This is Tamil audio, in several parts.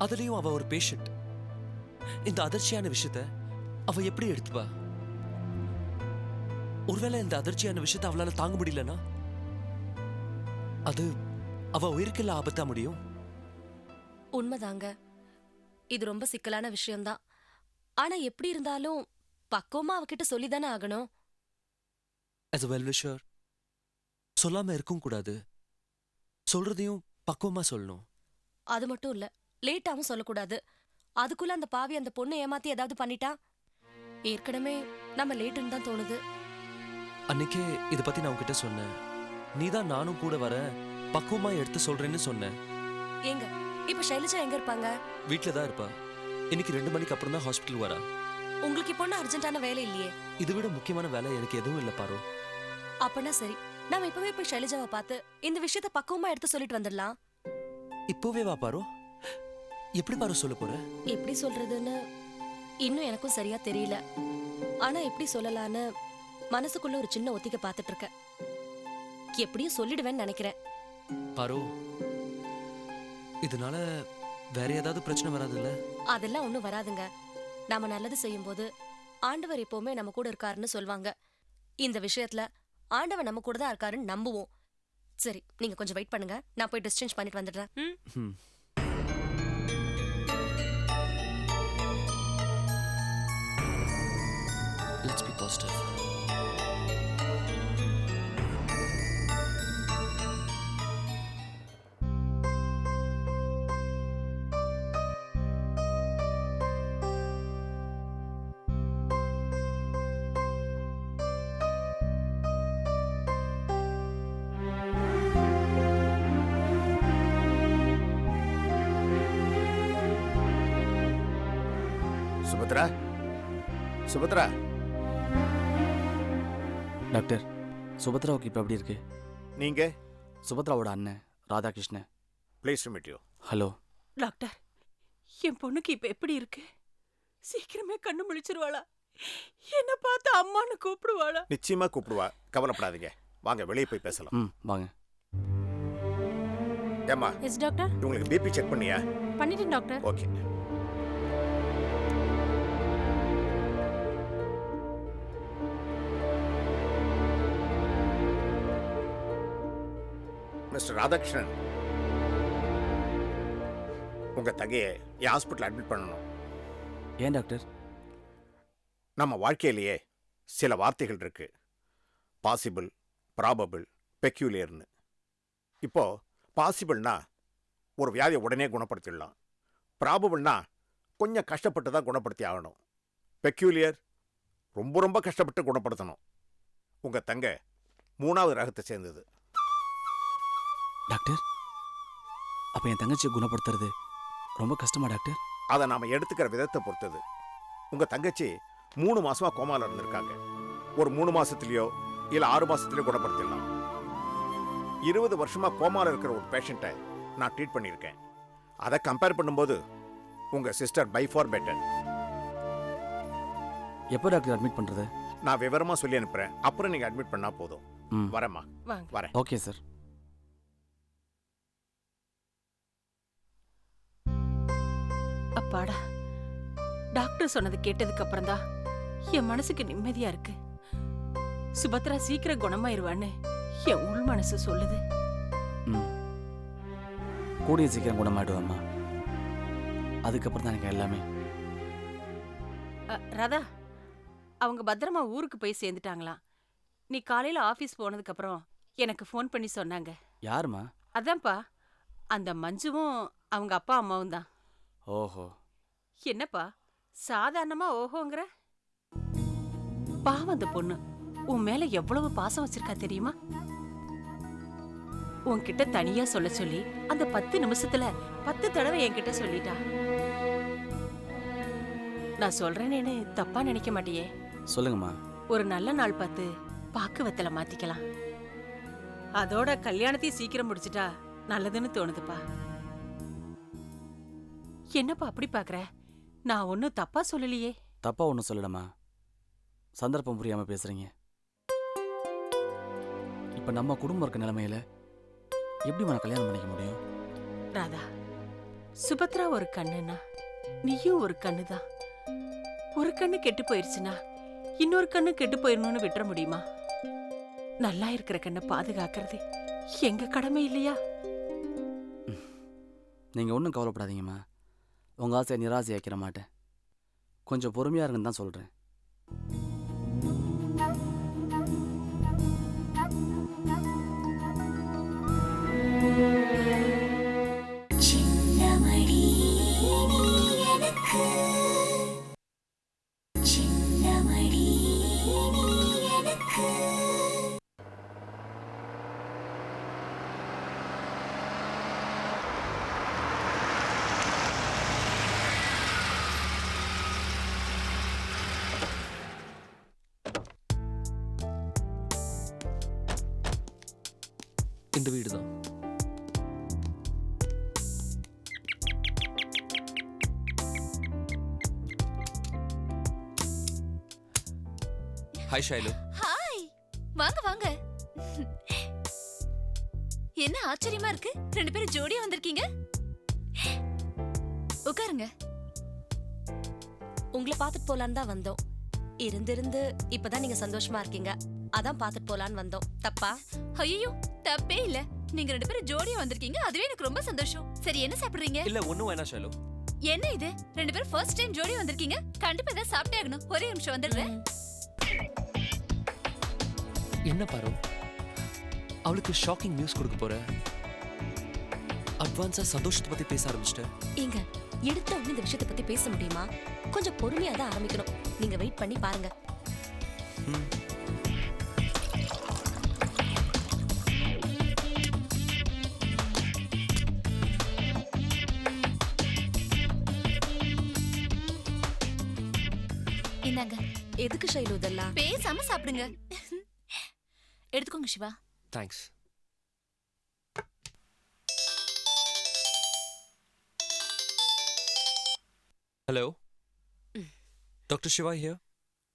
அதுலயும் அவ ஒரு பேஷண்ட். இந்த அதிர்ச்சியான விஷயத்த அவ எப்படி எடுத்துப்பா? ஒருவேளை இந்த அதிர்ச்சியான விஷயத்த அவளால தாங்க முடியலன்னா அது அவ உயிருக்கெல்லாம் ஆபத்தா முடியும். உண்மைதாங்க. இது ரொம்ப சிக்கலான விஷயம்தான். ஆனா எப்படி இருந்தாலும் பக்குவமா அவகிட்ட சொல்லிதானே ஆகணும். as a well-wisher சொல்லாம இருக்கும் கூடாது. சொல்றதையும் பக்குவமா சொல்லணும். அது மட்டும் இல்ல, லேட்டாவும் சொல்லக்கூடாது. அதுக்குள்ள அந்த பாவி அந்த பொண்ணு ஏமாத்தி ஏதாவது பண்ணிட்டா ஏற்கனவே நம்ம லேட்டுன்னு தான் தோணுது. அன்னைக்கே இத பத்தி நான் உன்கிட்ட சொன்னேன். நீதான் நானும் கூட வர பக்குவமா எடுத்து சொல்றேன்னு சொன்னேன். ஏங்க இப்ப ஷைலஜா எங்க இருப்பாங்க? வீட்ல தான் இருப்பா. இன்னைக்கு 2 மணிக்கு அப்புறம் தான் ஹாஸ்பிட்டல் வரா. உங்களுக்கு இப்போ அர்ஜென்ட்டான வேலை இல்லையே? இதை விட முக்கியமான வேலை எனக்கு எதுவும் இல்ல பாரு. அப்பனா சரி, நாம இப்பவே போய் ஷைலஜாவை பார்த்து இந்த விஷயத்த பக்குவமா எடுத்து சொல்லிட்டு வந்துடலாம். இப்போவே வா பாரு. எப்படி பாரு சொல்ல போற? எப்படி சொல்றதுன்னு இன்னும் எனக்கும் சரியா தெரியல. ஆனா எப்படி சொல்லலான்னு மனசுக்குள்ள ஒரு சின்ன ஒத்திகை பார்த்துட்டு இருக்கேன். எப்படியும் சொல்லிடுவேன்னு நினைக்கிறேன். பாரு, இதனால வேற ஏதாவது பிரச்சனை வராதுல்ல? அதெல்லாம் ஒண்ணும் வராதுங்க. நாம நல்லது செய்யும் போது ஆண்டவர் எப்பவுமே நம்ம கூட இருக்காருன்னு சொல்வாங்க. இந்த விஷயத்துல ஆண்டவர் நம்ம கூட தான் இருக்காருன்னு நம்புவோம். சரி, நீங்க கொஞ்சம் வெயிட் பண்ணுங்க, நான் போய் டிஸ்சார்ஜ் பண்ணிட்டு வந்துடுறேன். Let's be positive. Subhadra, Subhadra. Doctor, சுபத்ராவுக்கு இப்போ எப்படி இருக்கு? நீங்க? சுபத்ராவோட அண்ணன் Radhakrishnan. Please to meet you. Hello doctor, என் பொண்ணுக்கு இப்ப எப்படி இருக்கு? சீக்கிரமே கண்ணு முழிச்சிருவாளா? என்ன பார்த்து அம்மான்னு கூப்பிடுவாளா? நிச்சயமா கூப்பிடுவா, கவலைப்படாதீங்க. வாங்க வெளியே போய் பேசலாம். வாங்க. ஏம்மா, எஸ் டாக்டர். உங்களுக்கு பிபி செக் பண்ணியா? பண்ணிட்டேன் டாக்டர். ஓகே. மிஸ்டர் ராதாகிருஷ்ணன், உங்க தங்கையை என் ஹாஸ்பிட்டல் அட்மிட் பண்ணணும். ஏன் டாக்டர்? நம்ம வாழ்க்கையிலேயே சில வார்த்தைகள் இருக்கு. பாசிபிள், ப்ராபபிள், பெக்யூலியர்னு. இப்போ பாசிபிள்னா ஒரு வியாதியை உடனே குணப்படுத்திடலாம். ப்ராபபிள்னா கொஞ்சம் கஷ்டப்பட்டு தான் குணப்படுத்தி ஆகணும். பெக்யூலியர் ரொம்ப ரொம்ப கஷ்டப்பட்டு குணப்படுத்தணும். உங்க தங்கை 3வது ரகத்தை சேர்ந்தது. டாக்டர், அப்ப என் தங்கச்சியை குணப்படுத்துறது ரொம்ப கஷ்டமா டாக்டர்? அதை நாம எடுத்துக்கிற விதத்தை பொறுத்தது. உங்க தங்கச்சி 3 மாசமா கோமால இருந்திருக்காங்க. ஒரு 3 மாசத்துலயோ இல்ல 6 மாசத்துலயோ குணப்படுத்திடலாம். 20 வருஷமா கோமால இருக்கிற ஒரு பேஷண்ட்டை நான் ட்ரீட் பண்ணியிருக்கேன். அதை கம்பேர் பண்ணும்போது உங்க சிஸ்டர் பை ஃபார் பெட்டர். எப்போ டாக்டர் அட்மிட் பண்றது? நான் விவரமா சொல்லி அனுப்புறேன், அப்புறம் நீங்க அட்மிட் பண்ணா போதும். வரேம்மா. வரேன். Okay sir. அப்பாடா, டாக்டர் சொன்னது கேட்டதுக்கு அப்புறம் தான் என் மனசுக்கு நிம்மதியா இருக்கு. சுபத்ரா சீக்கிரம் குணமாயிருவான்னு என் உள் மனசு சொல்லுது. கூடிய சீக்கிரம் குணமாயிடுவாம்மா. அதுக்கப்புறம் தான் எனக்கு எல்லாமே. ராதா, அவங்க பத்திரமா ஊருக்கு போய் சேர்ந்துட்டாங்களாம். நீ காலையில ஆபீஸ் போனதுக்கு அப்புறம் எனக்கு ஃபோன் பண்ணி சொன்னாங்க. யாருமா? அதான்ப்பா, அந்த மஞ்சுவும் அவங்க அப்பா அம்மாவும் தான். ஓஹோ. என்னப்பா சாதாரணமா ஓஹோங்கிற? பாவம், அந்த பொண்ணு உன் மேல எவ்வளவு பாசம் வச்சிருக்கா தெரியுமா? உன்கிட்ட தனியா சொல்ல சொல்லி அந்த 10 நிமிஷத்துல 10 தடவை என்கிட்ட சொல்லிட்டா. நான் சொல்றேனேன்னு தப்பா நினைக்க மாட்டியே? சொல்லுங்கம்மா. ஒரு நல்ல நாள் பார்த்து பாக்குவத்துல மாத்திக்கலாம். அதோட கல்யாணத்தையும் சீக்கிரம் முடிச்சிட்டா நல்லதுன்னு தோணுதுப்பா. என்னப்பா அப்படி பாக்குற? நான் ஒன்னும் தப்பா சொல்லலையே. தப்பா ஒன்றும் சொல்லலம்மா, சந்தர்ப்பம் புரியாம பேசுறீங்க. இப்ப நம்ம குடும்பம் இருக்க நிலைமையில எப்படி நான் கல்யாணம் பண்ணிக்க முடியும்? ராதா, சுபத்ரா ஒரு கண்ணுன்னா நீயும் ஒரு கண்ணுதான். ஒரு கண்ணு கெட்டு போயிருச்சுன்னா இன்னொரு கண்ணு கெட்டு போயிடணும்னு விட்டுற முடியுமா? நல்லா இருக்கிற கண்ணை பாதுகாக்கிறது எங்க கடமை இல்லையா? நீங்கள் ஒன்றும் கவலைப்படாதீங்கம்மா. உங்கள் ஆசையை நிராசையாக்கிற மாட்டேன். கொஞ்சம் பொறுமையாக இருங்கன்னு தான் சொல்கிறேன். இந்த வீடு தான். ஹாய் ஷைலு. ஹாய், வாங்க வாங்க. என்ன ஆச்சரியமா இருக்கு, ரெண்டு பேரும் ஜோடியா வந்திருக்கீங்க. உட்காருங்க. உங்களை பார்த்துட்டு போலான்னு தான் வந்தோம். இருந்து இப்பதான் நீங்க சந்தோஷமா இருக்கீங்க, அதான் பார்த்துட்டு போலான்னு வந்தோம். தப்பா? ஐயோ, தப்பே இல்ல. நீங்க ரெண்டு பேரும் ஜோடியா வந்திருக்கீங்க, அதுவே எனக்கு ரொம்ப சந்தோஷம். சரி, என்ன சாப்பிடுறீங்க? இல்ல ஒண்ணும் வேணாம் ஷைலு. என்ன இது, ரெண்டு பேரும் ஃபர்ஸ்ட் டைம் ஜோடியா வந்திருக்கீங்க, கண்டிப்பா ஏதாவது சாப்பிட்டே ஆகணும். ஒரே நிமிஷம் வந்துடுறேன். என்ன பாரு, அவளுக்கு ஷாக்கிங் நியூஸ் கொடுக்க போற. அட்வான்ஸா சந்தோஷத்தை பத்தி பேச ஆரம்பிச்சிட்டேன். ஏங்க, எடுத்த உடனே இந்த விஷயத்தை பத்தி பேச முடியுமா? கொஞ்சம் பொறுமையா தான் ஆரம்பிக்கணும். நீங்க வெயிட் பண்ணி பாருங்க. இந்தாங்க. எதுக்கு ஷைலு இதெல்லாம்? பேசாம சாப்பிடுங்க. எடுத்துக்கோங்க Siva. Thanks. Hello, doctor Siva here.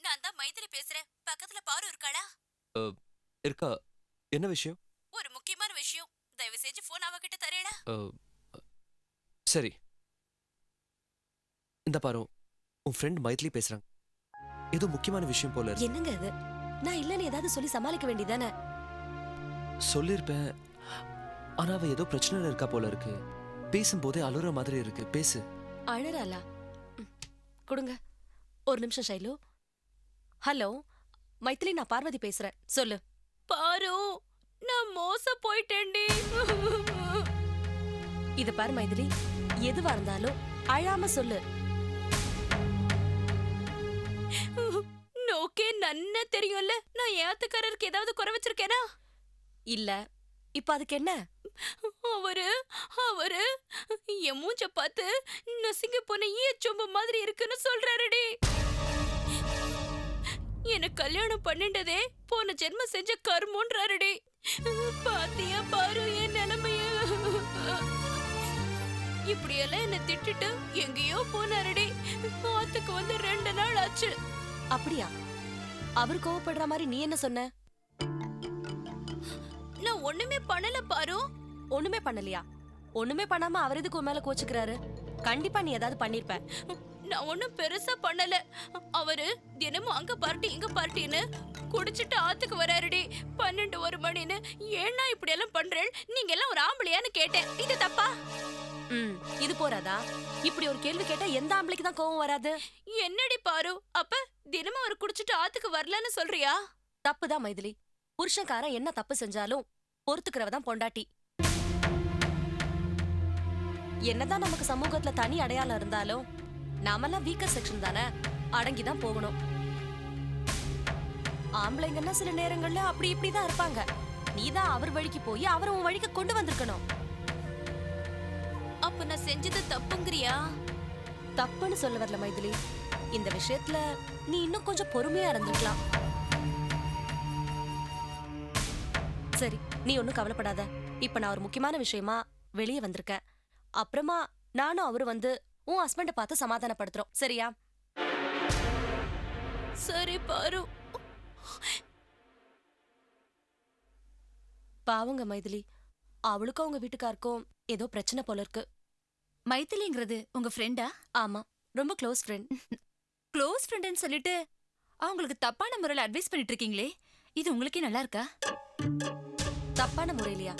நான் தான் மைதிலி பேசுறேன். பக்கத்துல பாரு இருக்காளா? இருக்கா. என்ன விஷயம்? ஒரு முக்கியமான விஷயம். தயவு செஞ்சு போன் அவகிட்ட தரேடா. சரி, இந்த பாரு, உன் ஃப்ரெண்ட் மைதிலி பேசுறாங்க. ஏதோ முக்கியமான விஷயம் போல இருக்கு. என்னங்க இது? நான் இல்லன்னு ஏதாவது சொல்லி சமாளிக்க வேண்டியதானே? சொல்லிருப்பேன், ஆனா அவ ஏதோ பிரச்சனைல இருக்கா போல இருக்கு. பேசும்போதே அழுற மாதிரி இருக்கு. பேசு. அழறாளா? கொடுங்க ஒரு நிமிஷம் ஷைலு. ஹலோ மைதிலி, நான் பார்வதி பேசுறேன். சொல்லு. பாரு, நான் மோச போயிட்டேன்டி. இது பாரு மைதிலி, எதுவா இருந்தாலும் அழாம சொல்லு. நோக்கே நன்னா தெரியும்ல, நான் ஏத்துக்காரருக்கு ஏதாவது குறை வச்சிருக்கேனா? இல்ல, இப்ப அதுக்கு என்ன? அவரு என் மூஞ்ச பார்த்து நசிங்க போன ஈயச்சொம்பு மாதிரி இருக்குன்னு சொல்றாருடி. எனக்கு கல்யாணம் பண்ணிட்டதே போன ஜென்மம் செஞ்ச கர்மம்ன்றாருடி. பாத்தியா பாரு என் நிலைமைய. இப்படியெல்லாம் என்ன திட்டுட்டு எங்கேயோ போனாருடி. ஆத்துக்கு வந்து 2 நாள் ஆச்சு. அப்படியா? அவர் கோவப்படுற மாதிரி நீ என்ன சொன்ன? நான் ஒண்ணுமே பண்ணல பாரு. ஒண்ணுமே பண்ணலையா? ஒண்ணுமே பண்ணாம அவர் எதுக்கு உன் மேல கோச்சுக்கிறாரு? கண்டிப்பா நீ ஏதாவது பண்ணிருப்ப. நான் ஒண்ணும் பெருசா பண்ணல. அவரு தினமும் அங்க பார்ட்டி இங்க பார்ட்டின்னு குடிச்சிட்டு ஆத்துக்கு வராருடி. 12-1 மணின்னு. ஏன்னா இப்படி எல்லாம் பண்றேன், நீங்க எல்லாம் ஒரு ஆம்பளையான்னு கேட்டேன். இது தப்பா? இது போறாதா? இப்படி ஒரு கேள்வி கேட்டா எந்த ஆம்பளைக்கு தான் கோவம் வராது? என்னடி பாரு, அப்ப தினமும் அவர் குடிச்சிட்டு ஆத்துக்கு வரலன்னு சொல்றியா? தப்புதான் மைதிலி. புருஷன்காரன் என்ன தப்பு செஞ்சாலும் பொறுத்துக்கிறவதான் பொண்டாட்டி. என்னதான் நமக்கு சமூகத்துல தனி அடையாளம் இருந்தாலும் நாமெல்லாம் வீக்கர் செக்ஷன் தானே, அடங்கிதான் போகணும். ஆம்பளைங்கன்னா சில நேரங்கள்ல அப்படி இப்படிதான் இருப்பாங்க. நீதான் அவர் வழிக்கு போய் அவரை உன் வழிக்கு கொண்டு வந்திருக்கணும். அப்ப நான் செஞ்சது தப்புங்கறியா? தப்புன்னு சொல்ல வரல மைதிலி. இந்த விஷயத்துல நீ இன்னும் கொஞ்சம் பொறுமையா இருந்திருக்கலாம். சரி, நீ ஒன்னும் கவலைப்படாத. இப்ப நான் ஒரு முக்கியமான விஷயமா வெளியே வந்திருக்கேன். அப்புறமா நானும் அவரு வந்து உன் ஹஸ்பண்ட பார்த்து சமாதானப்படுத்துறோம். சரியா? சரி பாரு. பாவங்க மைதிலி, அவளுக்கும் அவங்க வீட்டுக்காருக்கும் ஏதோ பிரச்சனை போல இருக்கு. மைத்திலிங்கிறது உங்க ஃப்ரெண்டா? ஆமா, ரொம்ப க்ளோஸ் ஃப்ரெண்ட். க்ளோஸ் ஃப்ரெண்டுன்னு சொல்லிட்டு அவங்களுக்கு தப்பான முறையில் அட்வைஸ் பண்ணிட்டு இருக்கீங்களே, இது உங்களுக்கே நல்லா இருக்கா? தப்பான முறையிலையா?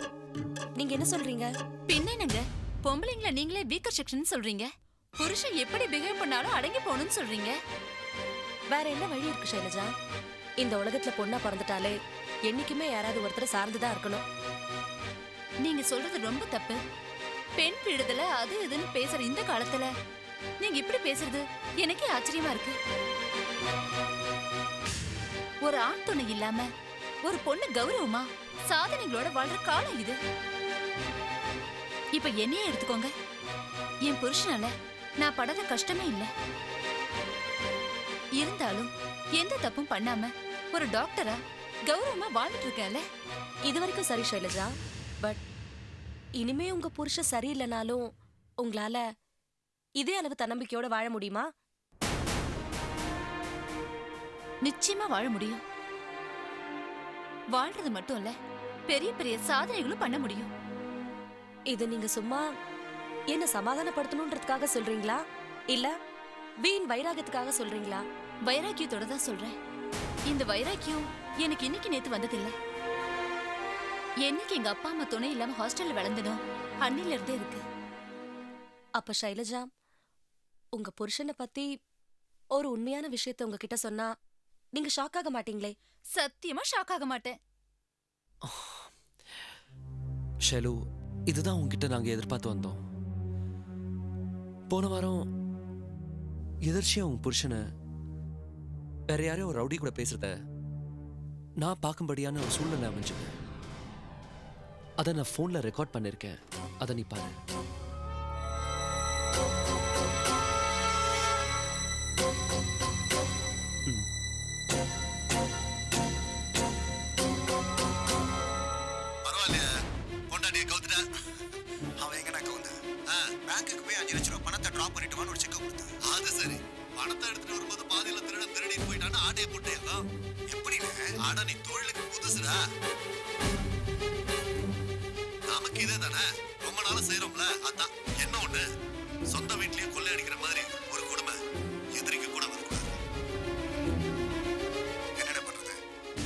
நீங்க என்ன சொல்றீங்க? பின்ன என்னங்க, பொம்பளைங்கள நீங்களே வீக்கர் செக்ஷன் சொல்றீங்க, புருஷன் எப்படி பிஹேவ் பண்ணாலும் அடங்கி போகணும்னு சொல்றீங்க. வேற என்ன வழி இருக்கு ஷைலஜா? இந்த உலகத்துல பொண்ணா பிறந்துட்டாலே என்னைக்குமே யாராவது ஒருத்தரை சார்ந்துதான் இருக்கணும். நீங்க சொல்றது ரொம்ப தப்பு. பெண் விடுதல அது இதுன்னு பேசுற இந்த காலத்துல நீங்க இப்படி பேசுறது எனக்கே ஆச்சரியமா இருக்கு. ஒரு ஆண் துணை இல்லாம ஒரு பொண்ணு கௌரவமா சாதனைகளோட வாழ்ற காலம் இது. இப்ப என்னையே எடுத்துக்கோங்க. என் புருஷனால நான் படாத கஷ்டமே இல்ல. இருந்தாலும் எந்த தப்பும் பண்ணாம ஒரு டாக்டரா கௌரவமா வாழ்ந்துட்டு இருக்கேன்ல. இது வரைக்கும் சரி ஷைலஜா. பட் இனிமே உங்க புருஷன் சரியில்லைனாலும் உங்களால இதே அளவு தன்னம்பிக்கையோட வாழ முடியுமா? நிச்சயமா வாழ முடியும். வாழ்றது மட்டும் இல்ல, பெரிய பெரிய சாதனைகளும் பண்ண முடியும். இது நீங்க சும்மா என்ன சமாதானப்படுத்தணும்ன்றதுக்காக சொல்றீங்களா, இல்ல வீண் வைராகத்துக்காக சொல்றீங்களா? வைராக்கியத்தோட தான் சொல்றேன். இந்த வைராக்கியம் எனக்கு இன்னைக்கு நேத்து வந்ததில்ல. என்னைக்கு எங்க அப்பா அம்மா துணை இல்லாம ஹாஸ்டல்ல வளர்ந்தனோ அன்னில இருந்தே இருக்கு. அப்ப ஷைலஜா, உங்க புருஷனை பத்தி ஒரு உண்மையான விஷயத்த உங்ககிட்ட சொன்னா நீங்க ஷாக் ஆக மாட்டீங்களே? சத்தியமா ஷாக் ஆக மாட்டேன். ஷெலு, இதுதான் உங்ககிட்ட நாங்க எதிர்பார்த்து வந்தோம். போன வாரம் எதிர்ச்சியா உங்க புருஷனை வேற யாரையும் ஒரு ரவுடி கூட பேசுறத நான் பார்க்கும்படியான ஒரு சூழ்நிலை அமைஞ்சது. அதை நான் ஃபோன்ல ரெக்கார்ட் பண்ணிருக்கேன். அதை நீ பாரு. பரவாயில்லையா, பொண்டாட்டியை கவுத்துட்டா. அவன் எங்கடா கவுந்த? பேங்க்குக்கு போய் 5 லட்சம் ரூபாய் பணத்தை டிராப் பண்ணிட்டுவான்னு ஒரு செக் கொடுத்தான். அது சரி, பணத்தை எடுத்துட்டு வரும்போது பாதியில திருடிட்டு போயிட்டான்னு ஆட்டையை போட்டேன். எப்படின்னு? ஆனா நீ தொழிலுக்கு புதுசுடா. நமக்கு இதே தானே, ரொம்ப நாளும் செய்யறோம்ல. அதான் என்ன ஒண்ணு, சொந்த வீட்லயும் கொள்ளை அடிக்கிற மாதிரி ஒரு கொடுமை எதிரிக்கு கூட வரக்கூடாது. என்னடா பண்றது?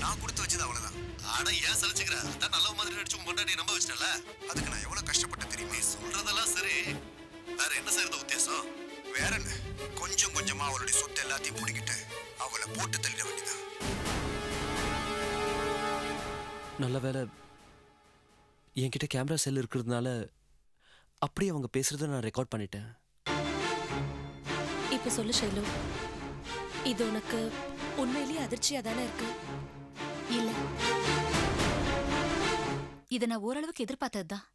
நான் கொடுத்து வச்சது அவ்வளவுதான். ஆனா ஏன் சலிச்சுக்கிற? அதான் நல்ல மாதிரி நடிச்சு உன் பொண்டாட்டியை நம்ப வச்சிட்டல. அதுக்கு நான் எவ்வளவு கஷ்டப்பட்டேன் தெரியுமா? நீ சொல்றதெல்லாம் சரி, வேற என்ன செய்யறது உத்தேசம்? வேற என்ன, கொஞ்சம் கொஞ்சமா அவளுடைய சொத்து எல்லாத்தையும் பிடிக்கிட்டு அவளை போட்டு தள்ளிட வேண்டியதான். நல்ல வேலை என்கிட்ட கேமரா செல் இருக்கிறதுனால அப்படியே அவங்க பேசுறத நான் ரெக்கார்ட் பண்ணிட்டேன். இப்ப சொல்லு ஷைலு, இது உனக்கு உண்மையிலேயே அதிர்ச்சியா தானே இருக்கு? இல்ல, இத நான் ஓரளவுக்கு எதிர்பார்த்ததுதான்.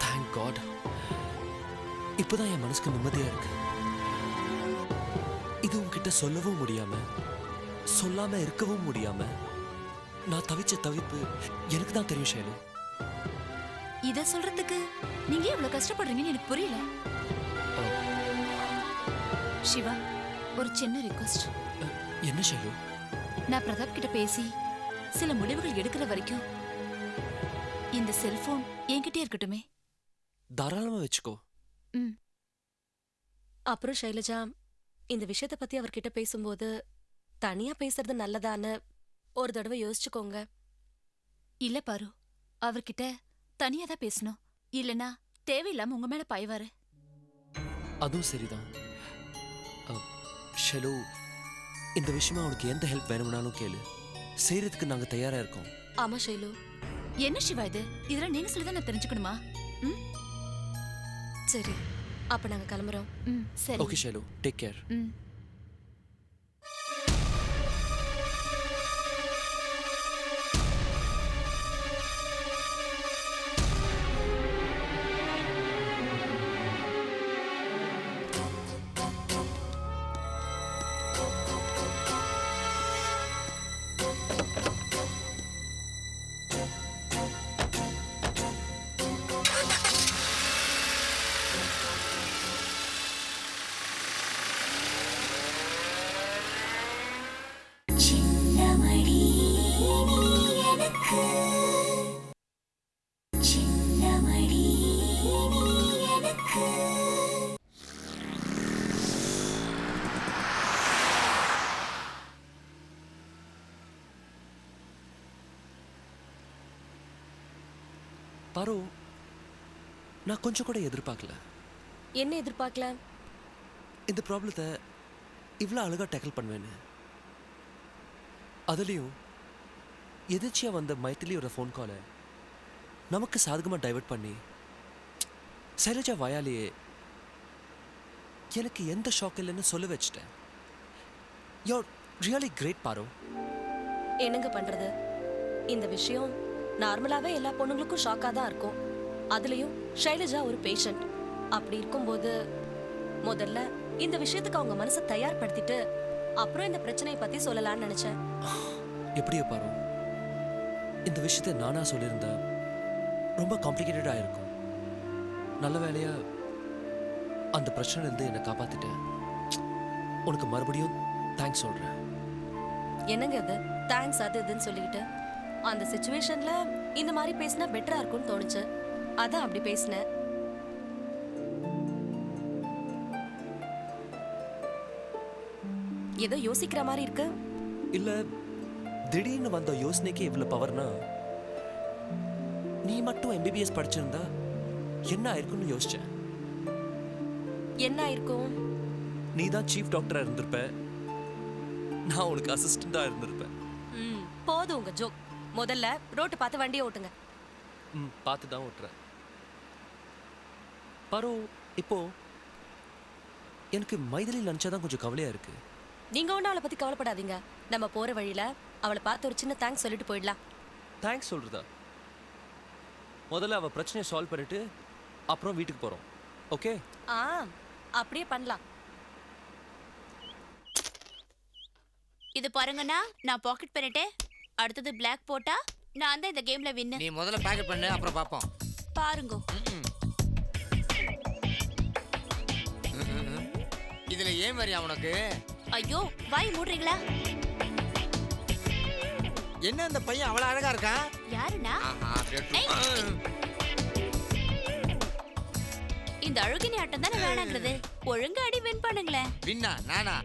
Thank God. இப்போதான் என் மனசுக்கு நிம்மதியா இருக்கு. இது உன்கிட்ட சொல்லவும் முடியாம சொல்லாம இருக்கவும் முடியாம நான் தவிச்ச தவிப்பு எனக்கு தான் தெரியும் ஷைலு. இத சொல்றதுக்கு நீங்க இவ்வளவு கஷ்டப்படுறீங்கன்னு எனக்கு புரியல. சிவா, ஒரு சின்ன ரிக்வெஸ்ட். என்ன ஷைலு? நான் பிரதாப் கிட்ட பேசி சில முடிவுகள் எடுக்கிற வரைக்கும் இந்த செல்போன் என்கிட்டே இருக்கட்டுமே. தாராளமா வச்சுக்கோ. அப்புறம் ஷைலஜா, இந்த விஷயத்த பத்தி அவர்கிட்ட பேசும்போது தனியா பேசுறது நல்லதான்னு ஒரு தடவை யோசிச்சுக்கோங்க. இல்ல பாரு, அவர்கிட்ட தனியா தான் பேசணும். இல்லனா தேவையில்லாம உங்க மேல பாய்வாரு. அதுவும் சரிதான். ஷெலு, இந்த விஷயமா உனக்கு எந்த ஹெல்ப் வேணும்னாலும் கேளு, செய்யறதுக்கு நாங்க தயாரா இருக்கோம். ஆமா ஷைலு. என்ன சிவா இது? இதெல்லாம் நீங்க சொல்லிதான் நான் தெரிஞ்சுக்கணுமா? சரி, அப்ப நாங்க கிளம்புறோம். சரி. Okay Shelu, take care. Chinnamani நீ எனக்கு சின்னமணி பாரு, நான் கொஞ்சம் கூட எதிர்பார்க்கல என்ன எதிர்பார்க்கல? இந்த ப்ராப்ளத்தை இவ்வளோ அழகா டேக்கிள் பண்ணுவேன்னு. அதுலேயும் எதிர்ச்சியாக வந்த மைத்திலியோட ஃபோன் காலை நமக்கு சாதகமாக டைவர்ட் பண்ணி சைலஜா வாயாலேயே எனக்கு எந்த ஷாக் இல்லைன்னு சொல்ல வச்சிட்டேன். யூர் ரியலி கிரேட் பாரு. என்னங்க பண்றது? இந்த விஷயம் நார்மலாவே எல்லா பொண்ணுங்களுக்கும் ஷாக்கா தான் இருக்கும். அதுலயும் ஷைலஜா ஒரு பேஷண்ட். அப்படி இருக்கும்போது முதல்ல இந்த விஷயத்துக்கு அவங்க மனசை தயார்படுத்திட்டு அப்புறம் இந்த பிரச்சனையை பத்தி சொல்லலாம்னு நினைச்சேன். எப்படியோ பாரு, இந்த விஷயத்தை நானா சொல்லியிருந்தா ரொம்ப காம்ப்ளிகேட்டடா இருக்கும். நல்ல வேலையா அந்த பிரச்சனை இருந்து என்னை காப்பாத்திட்டேன். உனக்கு மறுபடியும் தேங்க்ஸ் சொல்றேன். என்னங்க இது தேங்க்ஸ் அது இதுன்னு சொல்லிக்கிட்டு? அந்த சிச்சுவேஷன்ல இந்த மாதிரி பேசினா பெட்டரா இருக்கும்னு தோணுச்சு, அதான் அப்படி பேசினேன். ஏதோ யோசிக்கிற மாதிரி இருக்கு. இல்ல, திடீர்னு வந்த யோசனைக்கு இவ்வளவு பவர்னா, நீ மட்டும் MBBS படிச்சிருந்தா என்ன ஆயிருக்கும்னு யோசிச்சேன். என்ன ஆயிருக்கும்? நீ தான் சீஃப் டாக்டரா இருந்திருப்ப, நான் உனக்கு அசிஸ்டண்டா இருந்திருப்பேன். போதும் உங்க ஜோக். முதல்ல ரோட்டு பார்த்து வண்டியை ஓட்டுங்க. பார்த்து தான் ஓட்டுறேன். பாரு, இப்போ எனக்கு மைதிலி நினச்சாதான் கொஞ்சம் கவலையா இருக்கு. நீங்க ஒன்றும் அவளை பத்தி கவலைப்படாதீங்க. நம்ம போற வழியில அவளை பார்த்து ஒரு சின்ன தேங்க்ஸ் சொல்லிட்டு போயிடலாம். தேங்க்ஸ் சொல்றதா? முதல்ல அவ பிரச்சனையை சால்வ் பண்ணிட்டு அப்புறம் வீட்டுக்கு போறோம். ஓகே? அப்படியே பண்ணலாம். இது பாருங்கண்ணா, நான் பாக்கெட் பண்ணிட்டேன். அடுத்தது பிளாக் போட்டா நான் தான் இந்த கேம்ல வின்னு. நீ முதல்ல பாக்கெட் பண்ணு, அப்புறம் பாப்போம். பாருங்க. இதுல ஏன் வரியா உனக்கு? ஐயோ, வாய் மூடுறீங்களா? என்ன அந்த பையன் அவ்வளவு அழகா இருக்கான்? யாருண்ணா? இந்த அழுகினி ஆட்டம் தானே வேணாங்கிறது. ஒழுங்கா அடி வின் பண்ணுங்களேன். வின்னா நானா?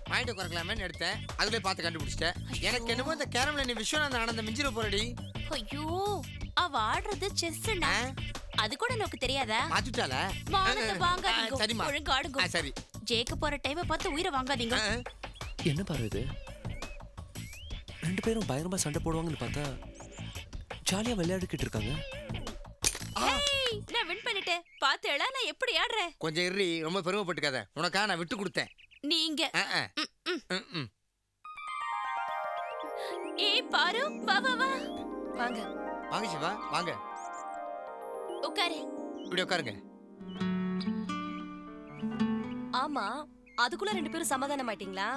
பாயிண்ட் குறைக்கலாமேன்னு எடுத்தேன், அதுலயே பார்த்து கண்டுபிடிச்சிட்டேன். எனக்கு என்னமோ இந்த கேரம்ல நீ விஸ்வநாதன் ஆனந்த மிஞ்சிர போறடி. ஐயோ, அவ ஆடுறது செஸ்னா, அது கூட எனக்கு தெரியாதா? மாத்திட்டால? சரிமா, ஒழுங்கா ஆடுங்க. சரி. ஜெயிக்க போற டைமை பார்த்து உயிரை வாங்காதீங்க. என்ன பாரு இது, ரெண்டு பேரும் பயங்கரமா சண்டை போடுவாங்கன்னு பார்த்தா ஜாலியா விளையாடிக்கிட்டு இருக்காங்க. நான் வின் பண்ணிட்டேன். பாத்தேளா நான் எப்படி ஆடுறேன்? கொஞ்சம் இறி, ரொம்ப பெருமைப்பட்டுக்காத. உனக்கா நான் விட்டு கொடுத்தேன். நீங்க ஏய் பாரு, வா வா வா. வாங்க வாங்க சிவா, வாங்க. உட்காரு. இப்படி உட்காருங்க. ஆமா, அதுக்குள்ள ரெண்டு பேரும் சமாதானம் ஆயிட்டீங்களா?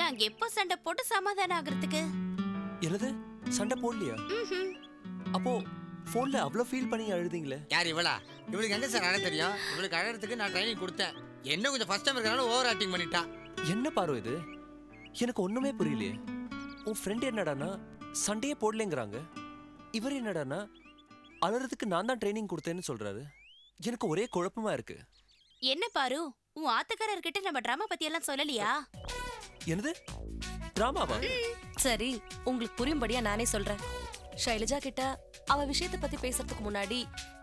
நாங்க எப்போ சண்டை போட்டு சமாதானம் ஆகிறதுக்கு? என்னது, சண்டை போடலையா? அப்போ போன்ல அவ்வளவு ஃபீல் பண்ணி அழுதீங்களே? யார் இவளா? இவளுக்கு எங்க சார் அழ தெரியும்? இவளுக்கு அழறதுக்கு நான் ட்ரைனிங் கொடுத்தேன். என்ன கொஞ்சம் ஃபர்ஸ்ட் டைம் இருக்கனால ஓவர் ஆக்டிங் பண்ணிட்டா. என்ன பாரு இது, எனக்கு ஒண்ணுமே புரியலையே. உன் ஃப்ரெண்ட் என்னடானா சண்டையே போடலைங்கிறாங்க, இவர் என்னடானா அழறதுக்கு நான் தான் ட்ரைனிங் கொடுத்தேன்னு சொல்றாரு. எனக்கு ஒரே குழப்பமா இருக்கு. என்ன பாரு, உன் ஆத்துக்காரர்கிட்ட நம்ம டிராமா பத்தி எல்லாம் சொல்லலையா? என்னது டிராமாவா? சரி, உங்களுக்கு புரியும்படியா நானே சொல்றேன். ஷைலஜா கிட்ட அவ விஷயத்தை பத்தி பேசுறதுக்கு முன்னாடி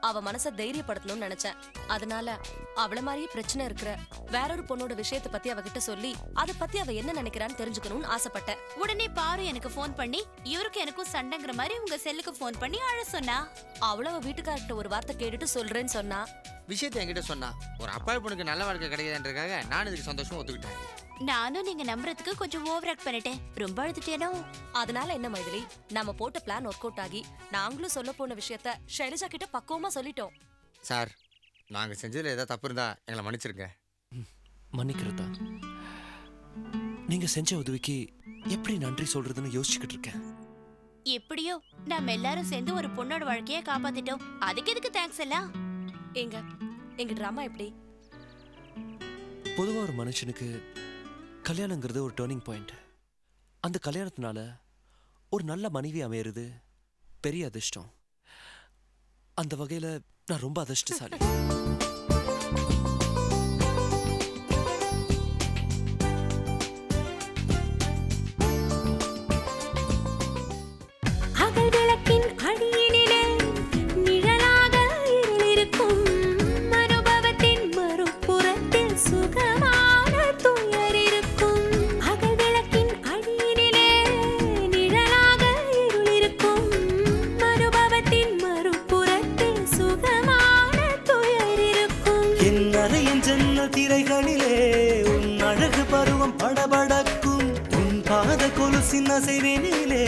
அவ மனசை தைரியப்படுத்தணும்னு நினைச்சேன். அதனால அவள மாதிரியே பிரச்சனை இருக்கிற வேறொரு பொண்ணோட விஷயத்தை பத்தி அவகிட்ட சொல்லி அதை பத்தி அவ என்ன நினைக்கிறான்னு தெரிஞ்சுக்கணும்னு ஆசைப்பட்டேன். உடனே பாரு எனக்கு போன் பண்ணி இவருக்கு எனக்கும் சண்டைங்கிற மாதிரி உங்க செல்லுக்கு போன் பண்ணி அழ சொன்னா. அவள வீட்டுக்கார்ட்ட ஒரு வார்த்தை கேட்டுட்டு சொல்றேன்னு சொன்னா. விஷயத்தை என்கிட்ட சொன்னா. ஒரு அப்பா பொண்ணுக்கு நல்ல வாழ்க்கை கிடைக்குதுன்றதுக்காக நான் இதுக்கு சந்தோஷமா ஒத்துக்கிட்டேன். நானும் நீங்க நம்புறதுக்கு கொஞ்சம் ஓவர் ஆக்ட் பண்ணிட்டேன். ரொம்ப அழுதுட்டேனோ? அதனால என்ன மைதிலி, நம்ம போட்ட பிளான் ஒர்க் அவுட் ஆகி நாங்களும் சொல்ல போன விஷயத்த ஷைலஜா கிட்ட பக்குவமா சொல்லிட்டோம். சார், நாங்க செஞ்சதுல ஏதாவது தப்பு இருந்தா எங்களை மன்னிச்சிருங்க. மன்னிக்கிறதா? நீங்க செஞ்ச உதவிக்கு எப்படி நன்றி சொல்றதுன்னு யோசிச்சுக்கிட்டு இருக்கேன். எப்படியோ நம்ம எல்லாரும் சேர்ந்து ஒரு பொண்ணோட வாழ்க்கைய காப்பாத்திட்டோம். அதுக்கு எதுக்கு தேங்க்ஸ் எல்லாம்? எங்க டிராமா எப்படி? பொதுவா ஒரு மனுஷனுக்கு கல்யாணங்கிறது ஒரு டர்னிங் பாயிண்ட். அந்த கல்யாணத்தினால ஒரு நல்ல மனைவி அமையிறது பெரிய அதிர்ஷ்டம். அந்த வகையில நான் ரொம்ப அதிர்ஷ்டசாலி. அகல் விளக்கின் அடியினிலே நிழலா ஆசை வேணிலே